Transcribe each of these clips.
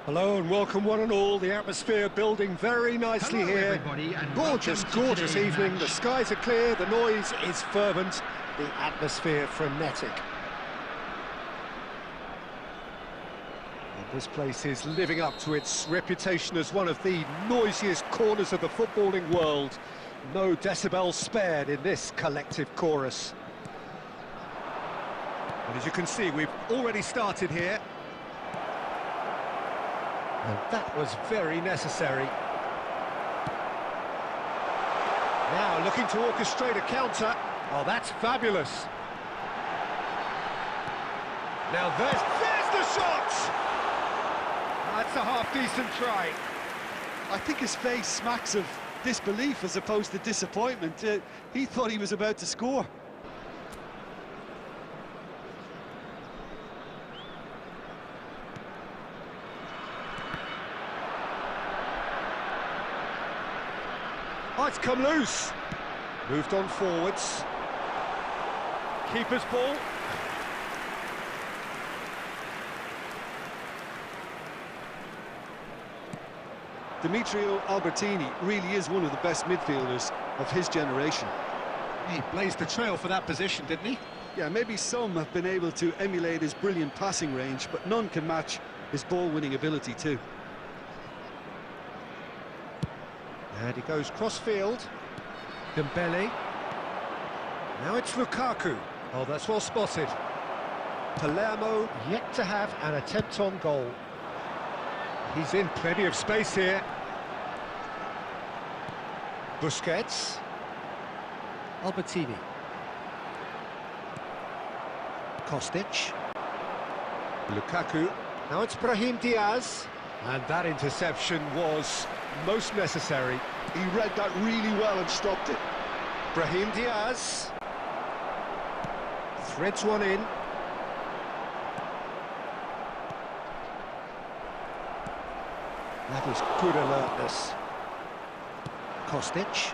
Hello and welcome one and all. The atmosphere building very nicely Hello, here. everybody, and Gorgeous, welcome to gorgeous today's evening. match. The skies are clear, the noise is fervent, the atmosphere frenetic. And this place is living up to its reputation as one of the noisiest corners of the footballing world. No decibels spared in this collective chorus. And as you can see, we've already started here. And that was very necessary. Now looking to orchestrate a counter. Oh, that's fabulous. Now there's the shot! That's a half-decent try. I think his face smacks of disbelief as opposed to disappointment. He thought he was about to score. Oh, it's come loose. Moved on forwards. Keeper's ball. Demetrio Albertini really is one of the best midfielders of his generation. He blazed the trail for that position, didn't he? Yeah, maybe some have been able to emulate his brilliant passing range, but none can match his ball-winning ability too. And he goes cross-field. Dembele. Now it's Lukaku. Oh, that's well spotted. Palermo yet to have an attempt on goal. He's in plenty of space here. Busquets. Albertini. Kostic. Lukaku. Now it's Brahim Diaz. And that interception was most necessary. He read that really well and stopped it. Brahim Diaz. Threads one in. That is good alertness. Kostic.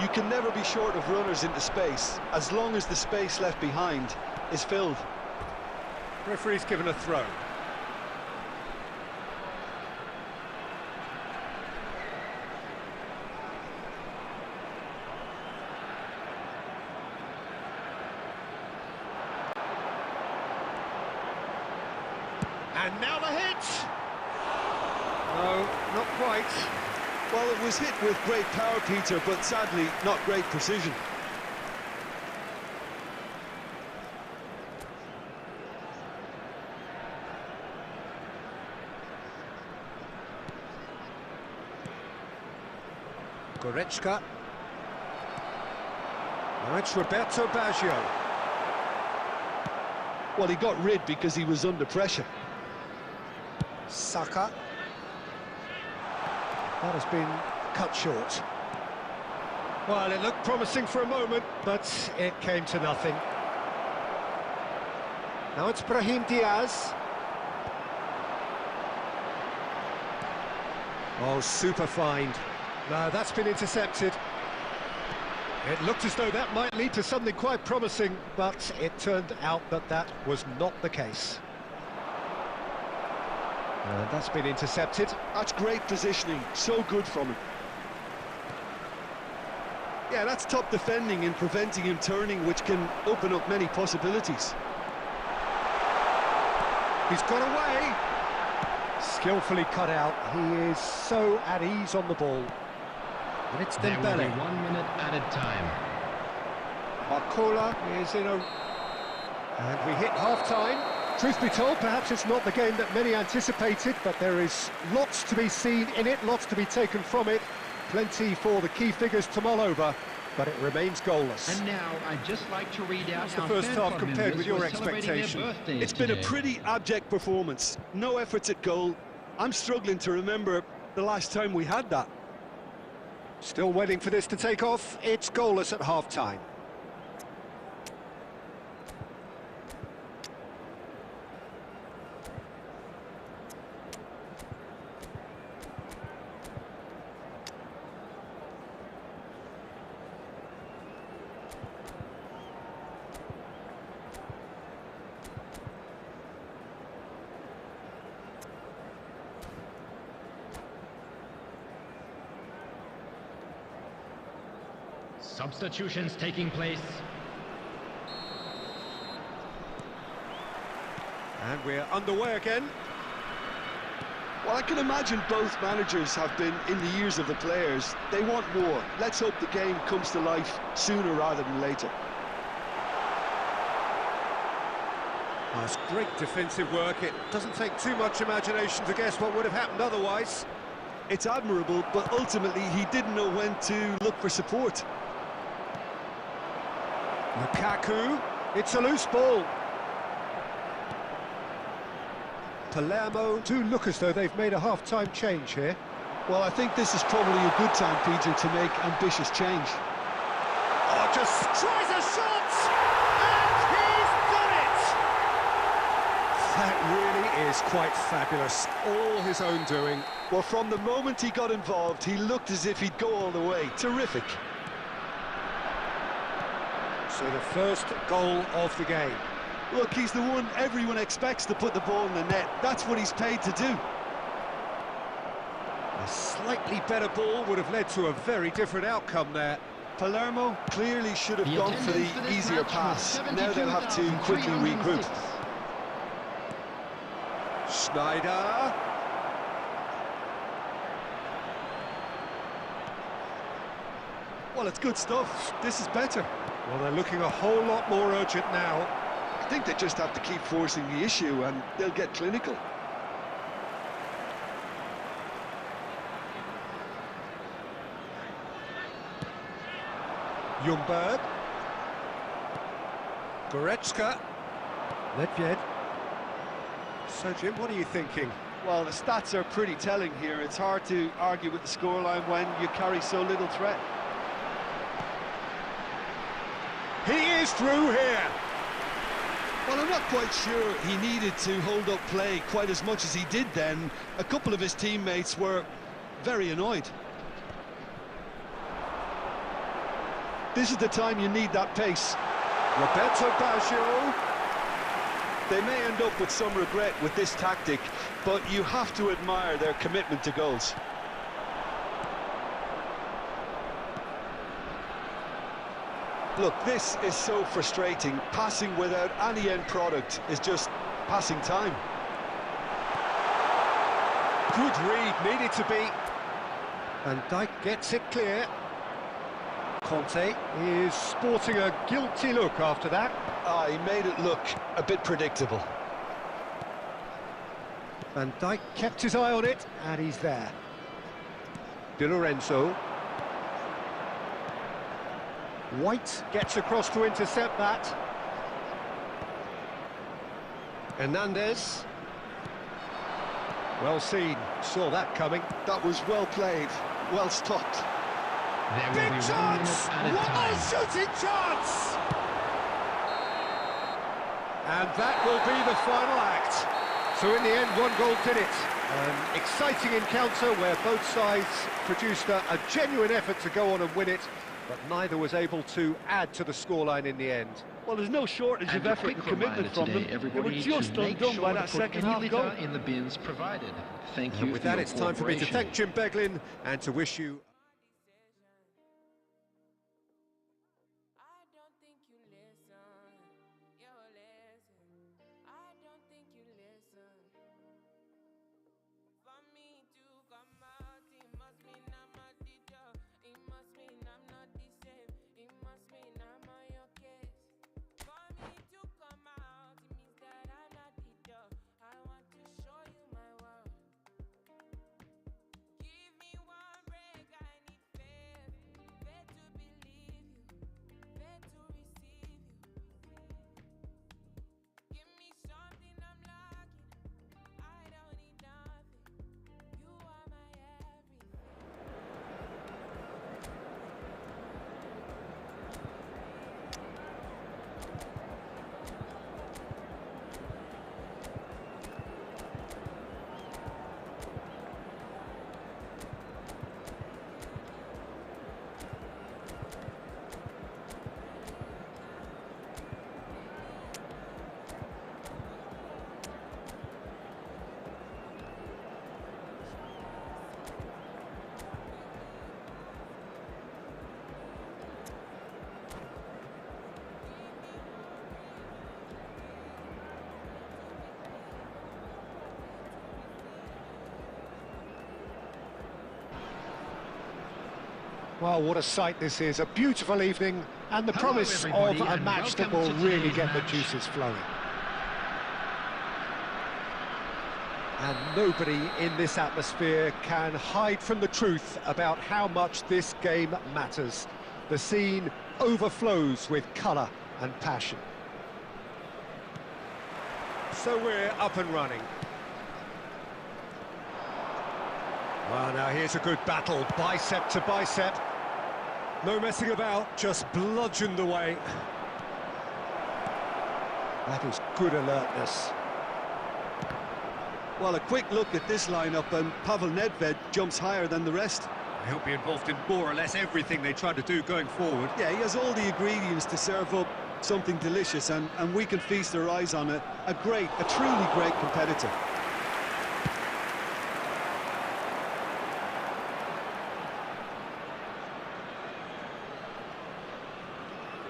You can never be short of runners into space, as long as the space left behind is filled. Referee's given a throw. And now the hit! No, not quite. Well, it was hit with great power, Peter, but sadly, not great precision. Goretzka. Now it's Roberto Baggio. Well, he got rid because he was under pressure. Saka. That has been cut short. Well, it looked promising for a moment, but it came to nothing. Now it's Brahim Diaz. Oh, super find. No, that's been intercepted. It looked as though that might lead to something quite promising, but it turned out that that was not the case. That's been intercepted. That's great positioning, so good from him. Yeah, that's top defending and preventing him turning, which can open up many possibilities. He's got away. Skillfully cut out. He is so at ease on the ball. And it's There will be Dembele. 1 minute added time. Barcola is in a... And we hit half-time. Truth be told, perhaps it's not the game that many anticipated, but there is lots to be seen in it, lots to be taken from it. Plenty for the key figures to mull over, but it remains goalless. And now, I'd just like to read out How's the our first fan half club compared members with your who are celebrating their expectation? birthdays It's been a today. pretty abject performance. No efforts at goal. I'm struggling to remember the last time we had that. Still waiting for this to take off. It's goalless at half-time. Substitutions taking place. And we're underway again. Well, I can imagine both managers have been in the ears of the players. They want more. Let's hope the game comes to life sooner rather than later. Oh, it's great defensive work. It doesn't take too much imagination to guess what would have happened otherwise. It's admirable, but ultimately he didn't know when to look for support. Lukaku, it's a loose ball. Palermo do look as though they've made a half-time change here. Well, I think this is probably a good time, PJ, to make ambitious change. Oh, just tries a shot! And he's done it! That really is quite fabulous. All his own doing. Well, from the moment he got involved, he looked as if he'd go all the way. Terrific. So the first goal of the game. Look, he's the one everyone expects to put the ball in the net. That's what he's paid to do. A slightly better ball would have led to a very different outcome there. Palermo clearly should have gone for the easier pass. Now they'll have to quickly regroup. Schneider. Well, it's good stuff. This is better. Well, they're looking a whole lot more urgent now. I think they just have to keep forcing the issue and they'll get clinical. Ljungberg. Goretzka. Ledved. So, Jim, what are you thinking? Well, the stats are pretty telling here. It's hard to argue with the scoreline when you carry so little threat. He is through here. Well, I'm not quite sure he needed to hold up play quite as much as he did then. A couple of his teammates were very annoyed. This is the time you need that pace. Roberto Baggio. They may end up with some regret with this tactic, but you have to admire their commitment to goals. Look, this is so frustrating. Passing without any end product is just passing time. Good read, needed to be. Van Dijk gets it clear. Conte is sporting a guilty look after that. He made it look a bit predictable. Van Dijk kept his eye on it, and he's there. Di Lorenzo. White gets across to intercept that. Hernandez. Well seen, saw that coming. That was well played, well stopped. There will Big be 1 chance! minute added What time. a shooting chance! And that will be the final act. So in the end, 1 goal did it. An exciting encounter where both sides produced a genuine effort to go on and win it, but neither was able to add to the scoreline in the end. Well, there's no shortage And of a effort quick and commitment reminder from them. today, They were everybody, just to make undone sure by to that put second any half goal. litter in the bins provided. Thank you And with for that, your it's time for me to thank cooperation. Jim Beglin and to wish you Well, what a sight this is. A beautiful evening and the Hello, promise of everybody, a and match that welcome will to really today's get the match. juices flowing. And nobody in this atmosphere can hide from the truth about how much this game matters. The scene overflows with colour and passion. So we're up and running. Well, now here's a good battle, bicep to bicep. No messing about, just bludgeoned away. That is good alertness. Well, a quick look at this lineup, and Pavel Nedved jumps higher than the rest. He'll be involved in more or less everything they try to do going forward. Yeah, he has all the ingredients to serve up something delicious, and we can feast our eyes on a truly great competitor.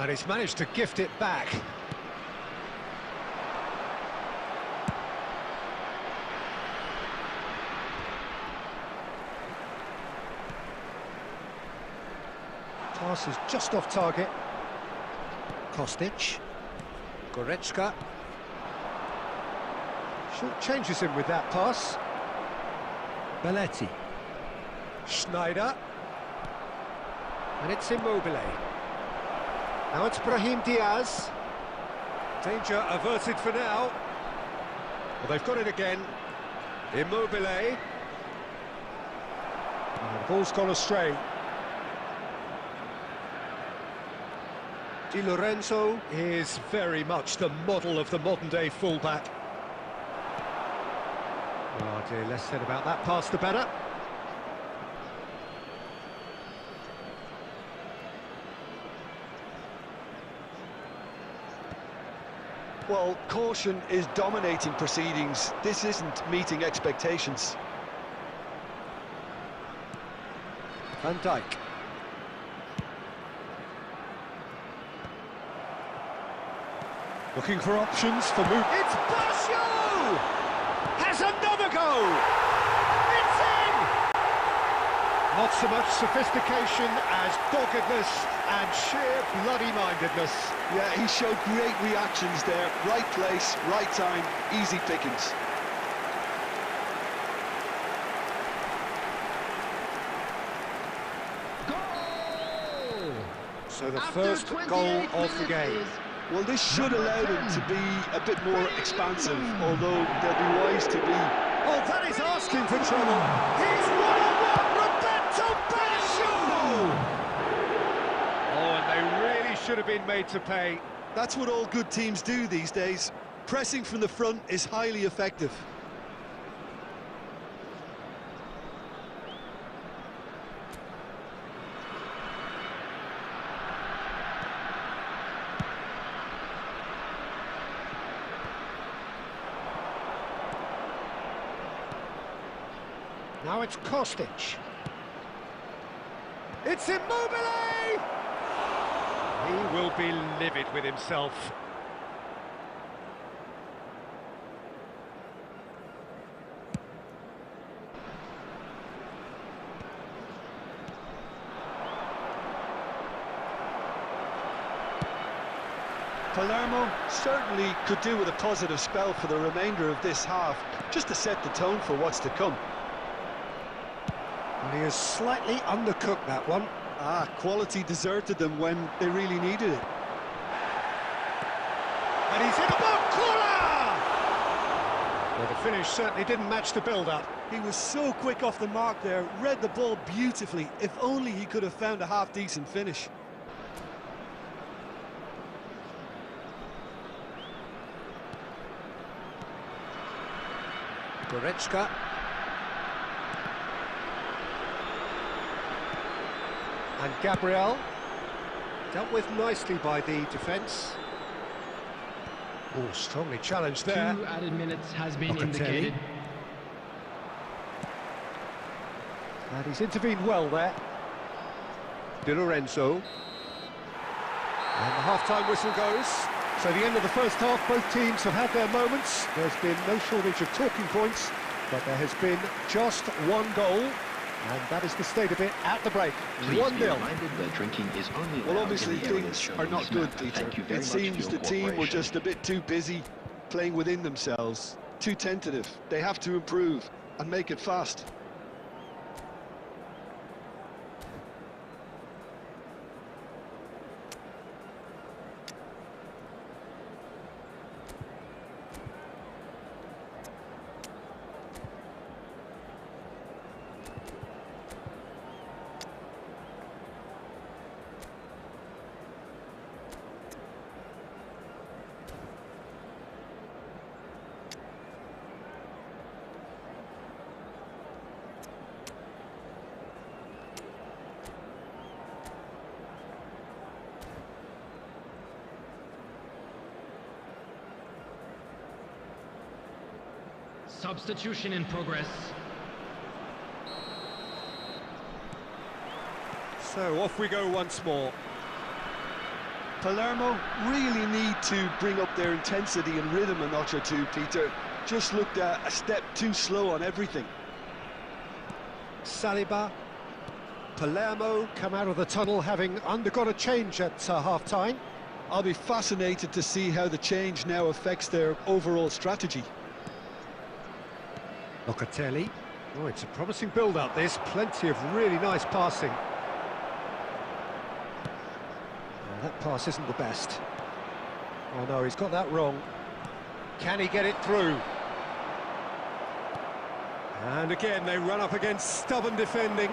And he's managed to gift it back. Pass is just off target. Kostic. Goretzka. Short changes him with that pass. Belletti. Schneider. And it's Immobile. Now it's Brahim Diaz. Danger averted for now. Well, they've got it again. Immobile. And the ball's gone astray. Di Lorenzo is very much the model of the modern-day fullback. Oh dear, less said about that pass the better. Well, caution is dominating proceedings. This isn't meeting expectations. Van Dijk. Looking for options for move. It's Basho! Has another go! It's in! Not so much sophistication as doggedness and sheer bloody-mindedness. Yeah, he showed great reactions there. Right place, right time, easy pickings. Goal! So the After first 28 goal of the minutes game. is Well, this should Number allow them 10. to be a bit more expansive, although they'll be wise to be. Oh, that is asking for trouble. He's one-on-one, Roberto Basho! Oh, and they really should have been made to pay. That's what all good teams do these days. Pressing from the front is highly effective. Now it's Kostic. It's Immobile! He will be livid with himself. Palermo certainly could do with a positive spell for the remainder of this half, just to set the tone for what's to come. And he has slightly undercooked that one. Quality deserted them when they really needed it. And he's in a box corner! Well, the finish certainly didn't match the build-up. He was so quick off the mark there, read the ball beautifully. If only he could have found a half-decent finish. Goretzka. And Gabriel. Dealt with nicely by the defence. Oh, strongly challenged there. 2 added minutes has been Locatelli. indicated. And he's intervened well there. Di Lorenzo. And the half-time whistle goes. So the end of the first half, both teams have had their moments. There's been no shortage of talking points, but there has been just one goal. And that is the state of it at the break. Please 1-0. be reminded that drinking is only Well, allowed obviously in the areas things shown are on not this good, map. Peter. Thank you very It much seems for the your team were cooperation. just a bit too busy playing within themselves, too tentative. They have to improve and make it fast. Substitution in progress. So off we go once more. Palermo really need to bring up their intensity and rhythm a notch or two, Peter. Just looked a step too slow on everything. Saliba. Palermo come out of the tunnel having undergone a change at half-time. I'll be fascinated to see how the change now affects their overall strategy. Locatelli. Oh, it's a promising build-up, this. Plenty of really nice passing. Oh, that pass isn't the best. Oh, no, he's got that wrong. Can he get it through? And again, they run up against stubborn defending.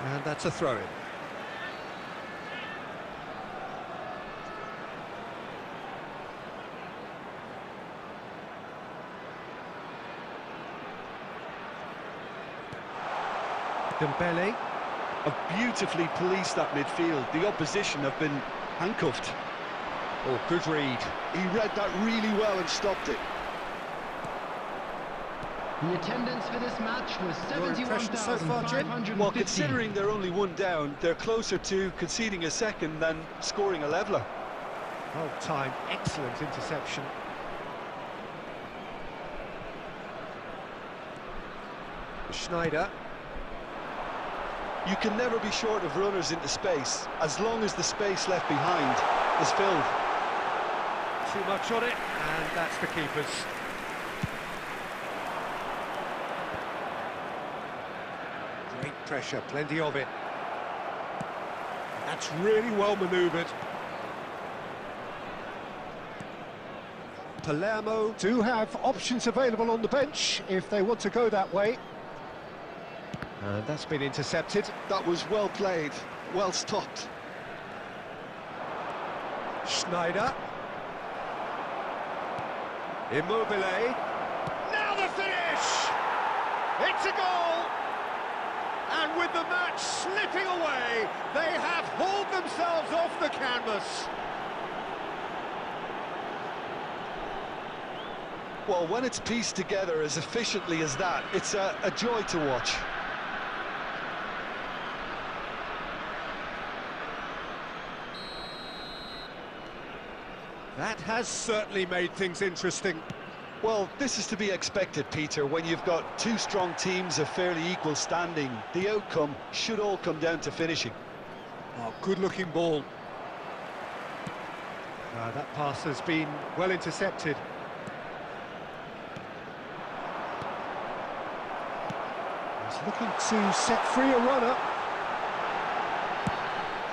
And that's a throw-in. Dembele. Have beautifully policed that midfield. The opposition have been handcuffed. Oh, good read. He read that really well and stopped it. The attendance for this match was Your impression so far, Jim? 71,550. Well, considering they're only one down, they're closer to conceding a second than scoring a leveller. Well timed, excellent interception. Schneider. You can never be short of runners into space, as long as the space left behind is filled. Too much on it, and that's the keeper's. Great pressure, plenty of it. That's really well manoeuvred. Palermo do have options available on the bench if they want to go that way. And that's been intercepted. That was well played, well stopped. Schneider. Immobile. Now the finish! It's a goal! And with the match slipping away, they have hauled themselves off the canvas. Well, when it's pieced together as efficiently as that, it's a joy to watch. That has certainly made things interesting. Well, this is to be expected, Peter. When you've got two strong teams of fairly equal standing, the outcome should all come down to finishing. Oh, good-looking ball. That pass has been well intercepted. He's looking to set free a runner.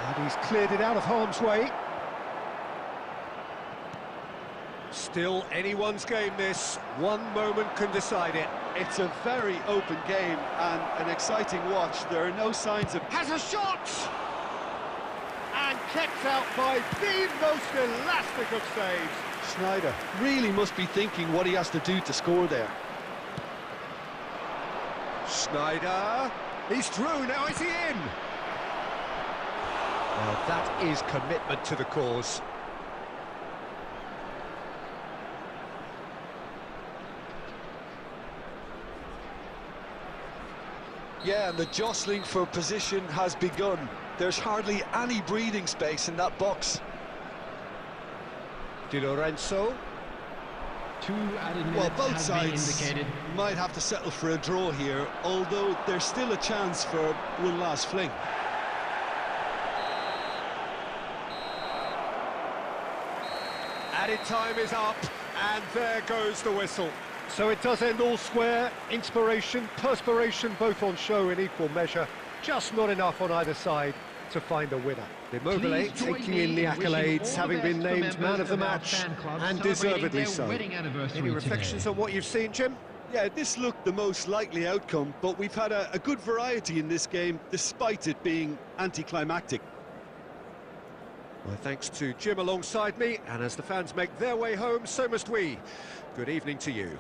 And he's cleared it out of harm's way. Still anyone's game, this. One moment can decide it. It's a very open game and an exciting watch. There are no signs of... Has a shot! And kept out by the most elastic of saves. Schneider really must be thinking what he has to do to score there. Schneider, he's through, now is he in? Well, that is commitment to the cause. Yeah, and the jostling for position has begun. There's hardly any breathing space in that box. Di Lorenzo. 2 added minutes Well, both has been sides indicated. might have to settle for a draw here, although there's still a chance for one last fling. Added time is up, and there goes the whistle. So it does end all square. Inspiration, perspiration, both on show in equal measure. Just not enough on either side to find a winner. Immobile Please join taking me in the in wishing accolades, all having the been best for named man of the members of our match, fan club and celebrating deservedly their so. wedding anniversary Any reflections today. on what you've seen, Jim? Yeah, this looked the most likely outcome, but we've had a good variety in this game, despite it being anticlimactic. Well, thanks to Jim alongside me, and as the fans make their way home, so must we. Good evening to you.